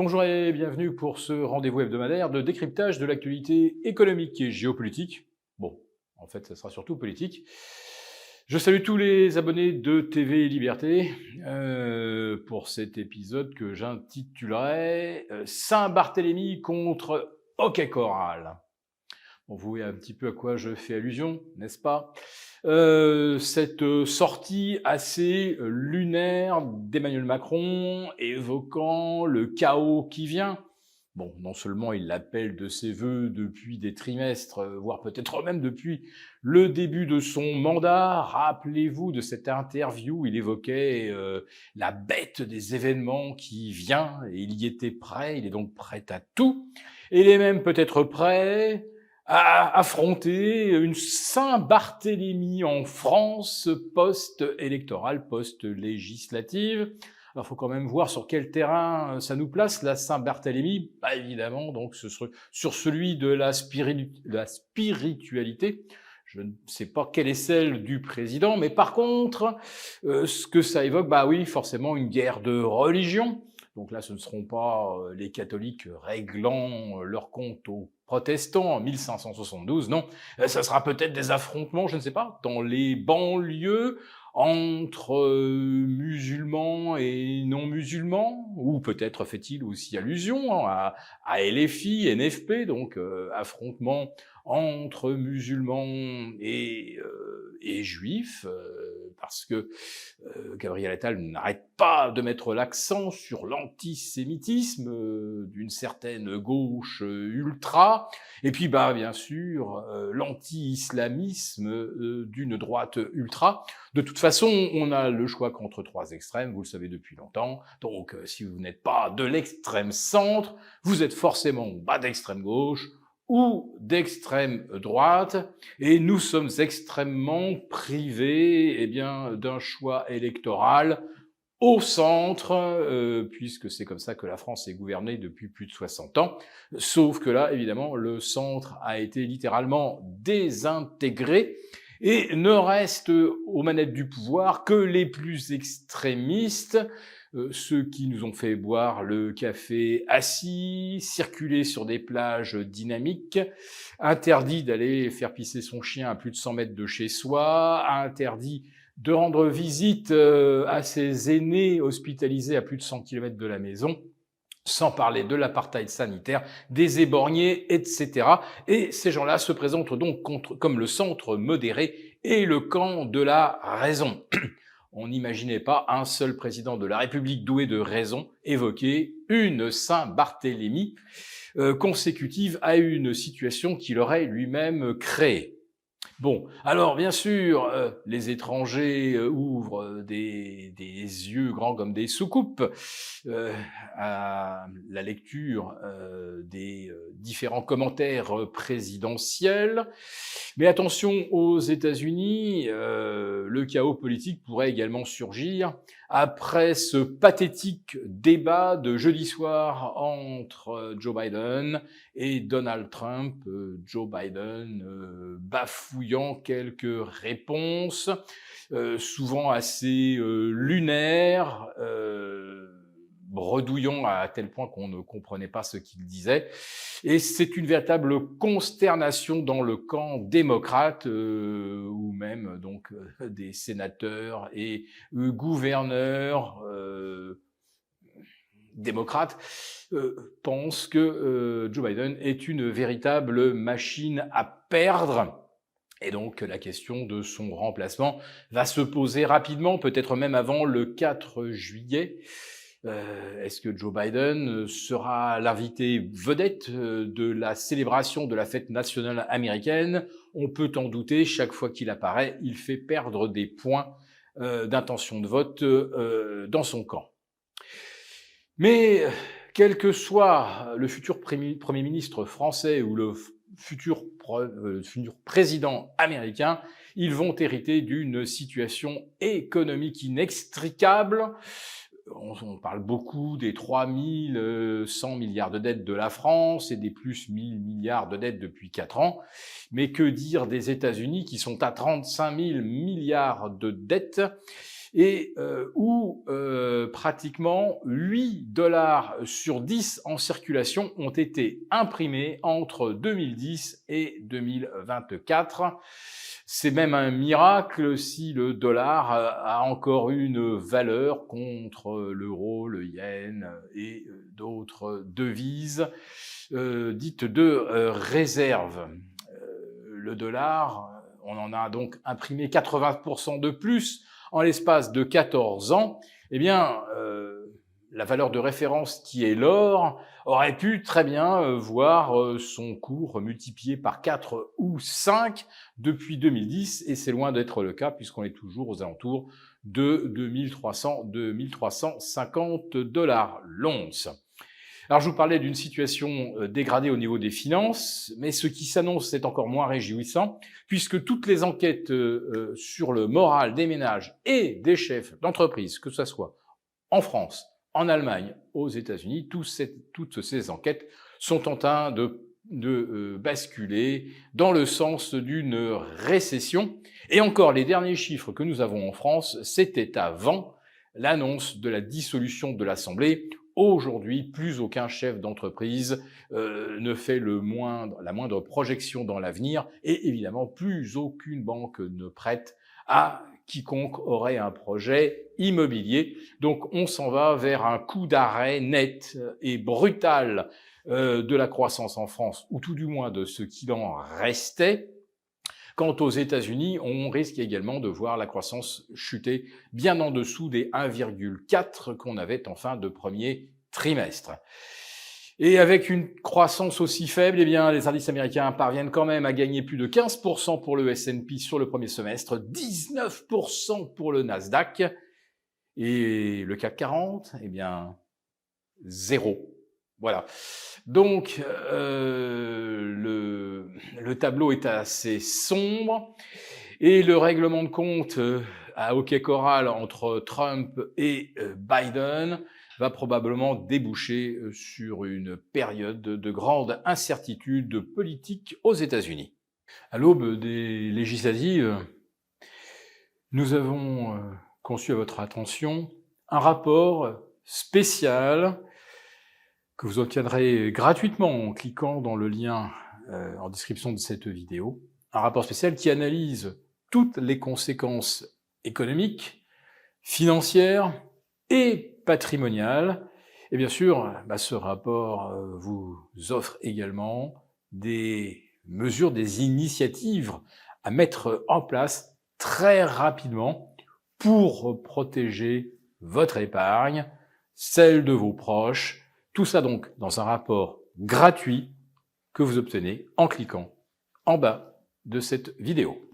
Bonjour et bienvenue pour ce rendez-vous hebdomadaire de décryptage de l'actualité économique et géopolitique. Bon, en fait, ça sera surtout politique. Je salue tous les abonnés de TV Liberté pour cet épisode que j'intitulerai Saint-Barthélemy contre Hockey Coral. Bon, vous voyez un petit peu à quoi je fais allusion, n'est-ce pas? Cette sortie assez lunaire d'Emmanuel Macron évoquant le chaos qui vient. Bon, non seulement il l'appelle de ses vœux depuis des trimestres, voire peut-être même depuis le début de son mandat. Rappelez-vous de cette interview, il évoquait la bête des événements qui vient, et il y était prêt, il est donc prêt à tout. Et il est même peut-être prêt à affronter une Saint-Barthélemy en France post-électorale, post-législative. Alors, il faut quand même voir sur quel terrain ça nous place, la Saint-Barthélemy. Bah, évidemment, donc, sur celui de la spiritualité. Je ne sais pas quelle est celle du président, mais par contre, ce que ça évoque, bah oui, forcément une guerre de religion. Donc là, ce ne seront pas les catholiques réglant leur compte aux protestants en 1572, non. Ça sera peut-être des affrontements, je ne sais pas, dans les banlieues entre musulmans et non-musulmans, ou peut-être fait-il aussi allusion à LFI, NFP, donc affrontements entre musulmans et juifs, parce que Gabriel Attal n'arrête pas de mettre l'accent sur l'antisémitisme d'une certaine gauche ultra, et puis bah bien sûr l'anti-islamisme d'une droite ultra. De toute façon, on a le choix qu'entre trois extrêmes, vous le savez depuis longtemps, donc si vous n'êtes pas de l'extrême centre, vous êtes forcément au bas d'extrême gauche, ou d'extrême droite, et nous sommes extrêmement privés d'un choix électoral au centre, puisque c'est comme ça que la France est gouvernée depuis plus de 60 ans. Sauf que là, évidemment, le centre a été littéralement désintégré et ne reste aux manettes du pouvoir que les plus extrémistes, ceux qui nous ont fait boire le café assis, circuler sur des plages dynamiques, interdit d'aller faire pisser son chien à plus de 100 mètres de chez soi, interdit de rendre visite à ses aînés hospitalisés à plus de 100 km de la maison, sans parler de l'apartheid sanitaire, des éborgnés, etc. Et ces gens-là se présentent donc comme le centre modéré et le camp de la raison. On n'imaginait pas un seul président de la République doué de raison évoquer une Saint-Barthélemy consécutive à une situation qu'il aurait lui-même créée. Bon, alors bien sûr, les étrangers ouvrent des yeux grands comme des soucoupes à la lecture des différents commentaires présidentiels. Mais attention, aux États-Unis, le chaos politique pourrait également surgir après ce pathétique débat de jeudi soir entre Joe Biden et Donald Trump, Joe Biden bafouillant quelques réponses, souvent assez lunaires, bredouillant à tel point qu'on ne comprenait pas ce qu'il disait. Et c'est une véritable consternation dans le camp démocrate, ou même donc des sénateurs et gouverneurs démocrates pensent que Joe Biden est une véritable machine à perdre. Et donc, la question de son remplacement va se poser rapidement, peut-être même avant le 4 juillet. Est-ce que Joe Biden sera l'invité vedette de la célébration de la fête nationale américaine? On peut en douter, chaque fois qu'il apparaît, il fait perdre des points d'intention de vote dans son camp. Mais quel que soit le futur Premier ministre français ou le futur président américain, ils vont hériter d'une situation économique inextricable. On parle beaucoup des 3100 milliards de dettes de la France et des plus 1000 milliards de dettes depuis 4 ans. Mais que dire des États-Unis qui sont à 35 000 milliards de dettes et où pratiquement 8 dollars sur 10 en circulation ont été imprimés entre 2010 et 2024. C'est même un miracle si le dollar a encore une valeur contre l'euro, le yen et d'autres devises dites de réserve. Le dollar, on en a donc imprimé 80% de plus en l'espace de 14 ans. Eh bien, la valeur de référence qui est l'or aurait pu très bien voir son cours multiplié par 4 ou 5 depuis 2010, et c'est loin d'être le cas puisqu'on est toujours aux alentours de 2350 dollars l'once. Alors, je vous parlais d'une situation dégradée au niveau des finances, mais ce qui s'annonce est encore moins réjouissant, puisque toutes les enquêtes sur le moral des ménages et des chefs d'entreprise, que ce soit en France, en Allemagne, aux États-Unis, toutes ces enquêtes sont en train de basculer dans le sens d'une récession. Et encore, les derniers chiffres que nous avons en France, c'était avant l'annonce de la dissolution de l'Assemblée. Aujourd'hui, plus aucun chef d'entreprise ne fait la moindre projection dans l'avenir, et évidemment, plus aucune banque ne prête à quiconque aurait un projet immobilier. Donc, on s'en va vers un coup d'arrêt net et brutal de la croissance en France, ou tout du moins de ce qu'il en restait. Quant aux États-Unis, on risque également de voir la croissance chuter bien en dessous des 1,4 qu'on avait en fin de premier trimestre. Et avec une croissance aussi faible, eh bien, les indices américains parviennent quand même à gagner plus de 15% pour le S&P sur le premier semestre, 19% pour le Nasdaq, et le CAC 40, eh bien, 0. Voilà. Donc, le tableau est assez sombre, et le règlement de compte à hockey choral entre Trump et Biden va probablement déboucher sur une période de grande incertitude politique aux États-Unis. À l'aube des législatives, nous avons conçu à votre attention un rapport spécial que vous obtiendrez gratuitement en cliquant dans le lien en description de cette vidéo. Un rapport spécial qui analyse toutes les conséquences économiques, financières et patrimoniales. Et bien sûr, ce rapport vous offre également des mesures, des initiatives à mettre en place très rapidement pour protéger votre épargne, celle de vos proches. Tout ça donc dans un rapport gratuit que vous obtenez en cliquant en bas de cette vidéo.